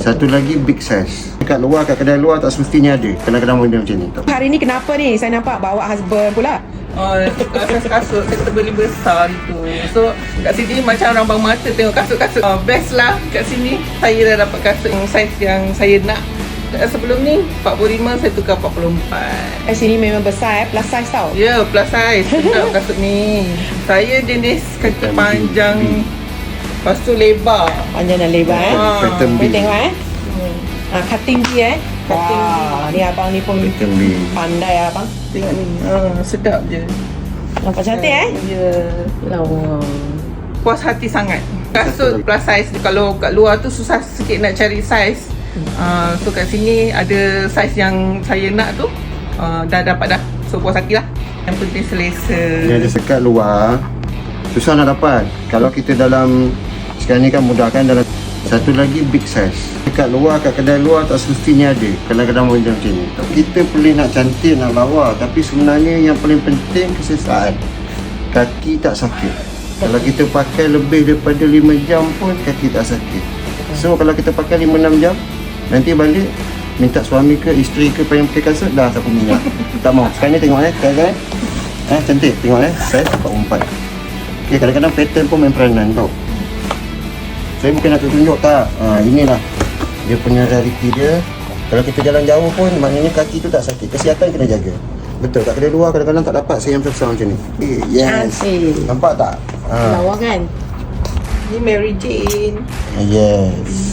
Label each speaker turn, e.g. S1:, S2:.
S1: Satu lagi big size. Kat luar, kat kedai luar tak semestinya ada. Kadang-kadang model macam ni.
S2: Hari ni kenapa ni saya nampak bawa husband pula?
S3: Kasut kita beli besar tu. So kat sini macam orang bang mata tengok kasut-kasut. Best lah kat sini. Saya dah dapat kasut yang saiz yang saya nak. Sebelum ni 45, saya tukar 44.
S2: Sini memang besar plus size tau.
S3: Ya, plus size. Sedap kasut ni. Saya jenis kaki panjang. Lepas tu lebar.
S2: Panjang dan lebar
S1: Pattern B.
S2: Boleh tengok cutting B
S3: Cutting B.
S2: Ni abang ni pun
S1: Pattern B.
S2: pandai abang.
S3: Tengok ni. Sedap je.
S2: Nampak cantik
S3: Ya.
S2: Lawa.
S3: Puas hati sangat. Kasut plus size. Kalau kat luar tu susah sikit nak cari size. So kat sini ada saiz yang saya nak tu. Dah dapat dah. So puas hati lah. Yang penting selesa.
S1: Ni ada sekat luar, susah nak dapat. Kalau kita dalam sekarang ni kan mudah kan, dalam satu lagi big size. Dekat luar, kat kedai luar tak semestinya ada. Kadang-kadang model macam ni. Kita boleh nak cantik, nak lawa, tapi sebenarnya yang paling penting kesesaan. Kaki tak sakit. Kalau kita pakai lebih daripada 5 jam pun kaki tak sakit. So kalau kita pakai 5-6 jam, nanti balik minta suami ke isteri ke pengen pakai kasut, dah sapu minyak. Tak mau. Sekarang ni tengok kan. Cantik tengok size 44. Okay, kadang-kadang pattern pun main peranan tau. Saya bukan nak tunjuk tak. Inilah dia punya rarity dia. Kalau kita jalan jauh pun maknanya kaki tu tak sakit. Kesihatan kena jaga. Betul, kat kedai luar kadang-kadang tak dapat saya yang besar macam ni. Yes.
S2: Cantik.
S1: Nampak tak?
S2: Lawa kan?
S3: Ni Mary Jane.
S1: Yes.